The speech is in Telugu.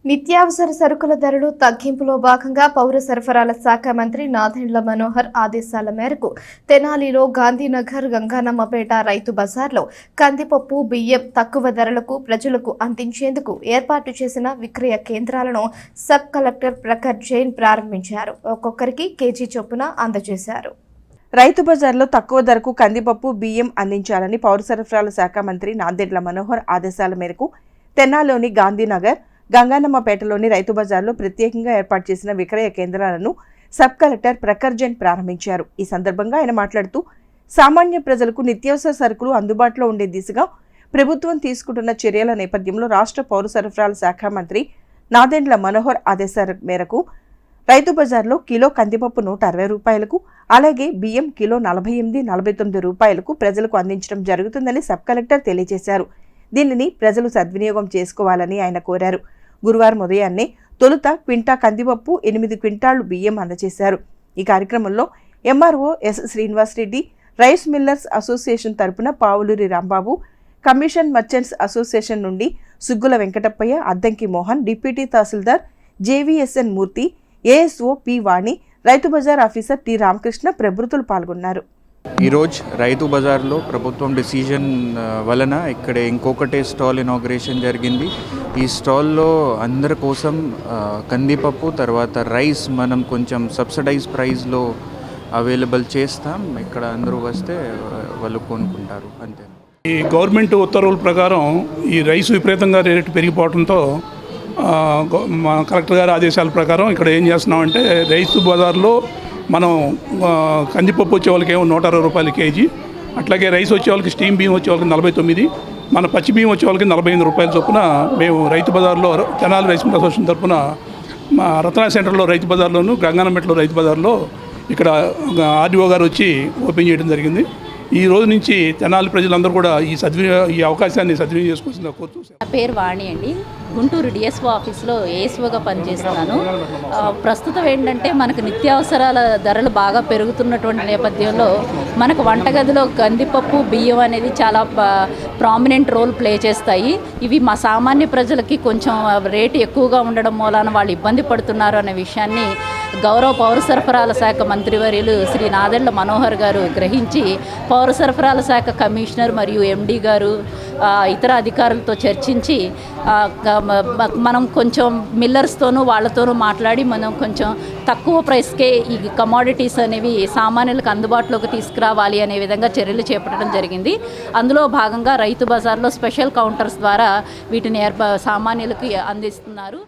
నిత్యావసర సరుకుల ధరలు తగ్గింపులో భాగంగా పౌర సరఫరాల శాఖ మంత్రి నాదెండ్ల మనోహర్ ఆదేశాల మేరకు తెనాలిలో గాంధీనగర్ గంగానమ్మపేట రైతు బజార్లో కందిపప్పు బియ్యం తక్కువ ధరలకు ప్రజలకు అందించేందుకు ఏర్పాటు చేసిన విక్రయ కేంద్రాలను సబ్ కలెక్టర్ ప్రఖర్ జైన్ ప్రారంభించారు. ఒక్కొక్కరికి కేజీ చొప్పున అందజేశారు. రైతు బజార్లో తక్కువ ధరకు కందిపప్పు బియ్యం అందించాలని పౌర సరఫరాల శాఖ మంత్రి నాదెండ్ల మనోహర్ ఆదేశాల మేరకు తెనాలిలోని గాంధీనగర్ గంగానమ్మపేటలోని రైతు బజార్లో ప్రత్యేకంగా ఏర్పాటు చేసిన విక్రయ కేంద్రాలను సబ్ కలెక్టర్ ప్రఖర్ జైన్ ప్రారంభించారు. ఈ సందర్భంగా ఆయన మాట్లాడుతూ సామాన్య ప్రజలకు నిత్యావసర సరుకులు అందుబాటులో ఉండే దిశగా ప్రభుత్వం తీసుకుంటున్న చర్యల నేపథ్యంలో రాష్ట్ర పౌర సరఫరాల శాఖ మంత్రి నాదెండ్ల మనోహర్ ఆదేశాల మేరకు రైతు బజార్లో కిలో కందిపప్పు 160 రూపాయలకు, అలాగే బియ్యం కిలో 48-49 రూపాయలకు ప్రజలకు అందించడం జరుగుతుందని సబ్ కలెక్టర్ తెలియజేశారు. దీనిని ప్రజలు సద్వినియోగం చేసుకోవాలని ఆయన కోరారు. గురువారం ఉదయాన్నే తొలుత క్వింటా కందిపప్పు 8 క్వింటాళ్లు బియ్యం అందజేశారు. ఈ కార్యక్రమంలో MRO S Srinivasareddy, rice millers association తరపున Pavuluri Rambabu, commission merchants association నుండి Suggula Venkatappayya, Addanki Mohan, deputy tahsildar JVSN Murthy, ASO P Vani, Rythu Bazar officer T Ramakrishna ప్రభుత్వాలు పాల్గొన్నారు. ఈరోజు రైతు బజార్లో ప్రభుత్వం డిసిజన్ వలన ఇక్కడ ఇంకొకటే స్టాల్ ఇనాగ్రేషన్ జరిగింది. ఈ స్టాల్లో అందరి కోసం కందిపప్పు తర్వాత రైస్ మనం కొంచెం సబ్సిడైజ్ ప్రైస్లో అవైలబుల్ చేస్తాం. ఇక్కడ అందరూ వస్తే వాళ్ళు కొనుక్కుంటారు అంతే. ఈ గవర్నమెంట్ ఉత్తర్వుల ప్రకారం ఈ రైస్ విపరీతంగా రేటు పెరిగిపోవడంతో కలెక్టర్ గారి ఆదేశాల ప్రకారం ఇక్కడ ఏం చేస్తున్నామంటే రైతు బజార్లో మనం కందిపప్పు వచ్చే వాళ్ళకి ఏమో 160 రూపాయలు కేజీ, అట్లాగే రైస్ వచ్చే వాళ్ళకి స్టీమ్ బియ్యం వచ్చే వాళ్ళకి 49, మన పచ్చి బియ్యం వచ్చే వాళ్ళకి 48 రూపాయల చొప్పున మేము రైతు బజార్లో తెనాలి రైస్ మిల్ అసోసియేషన్ తరఫున మా రత్నా సెంటర్లో రైతు బజార్లోను, గంగానమెట్లో రైతు బజార్లో ఇక్కడ ఆర్డీఓ గారు వచ్చి ఓపెన్ చేయడం జరిగింది. ఈ రోజు నుంచి తెనాలి ప్రజలందరూ కూడా ఈ అవకాశాన్ని సద్వినియోగం చేసుకోవాల్సిందిగా కోరుతున్నాను. నా పేరు వాణి అండి. గుంటూరు డిఎస్ఓ ఆఫీస్లో ఏఎస్ఓగా పనిచేస్తున్నాను. ప్రస్తుతం ఏంటంటే మనకు నిత్యావసరాల ధరలు బాగా పెరుగుతున్నటువంటి నేపథ్యంలో మనకు వంటగదిలో కందిపప్పు బియ్యం అనేది చాలా ప్రామినెంట్ రోల్ ప్లే చేస్తాయి. ఇవి మా సామాన్య ప్రజలకి కొంచెం రేటు ఎక్కువగా ఉండడం మూలాన వాళ్ళు ఇబ్బంది పడుతున్నారు అనే విషయాన్ని గౌరవ పౌర సరఫరాల శాఖ మంత్రివర్యులు శ్రీ నాదెండ్ల మనోహర్ గారు గ్రహించి పౌర సరఫరాల శాఖ కమిషనర్ మరియు ఎండీ గారు ఇతర అధికారులతో చర్చించి మనం కొంచెం మిల్లర్స్తోనూ వాళ్ళతోనూ మాట్లాడి మనం కొంచెం తక్కువ ప్రైస్కే ఈ కమోడిటీస్ అనేవి సామాన్యులకు అందుబాటులోకి తీసుకురావాలి అనే విధంగా చర్యలు చేపట్టడం జరిగింది. అందులో భాగంగా రైతు బజార్లో స్పెషల్ కౌంటర్స్ ద్వారా వీటిని సామాన్యులకు అందిస్తున్నారు.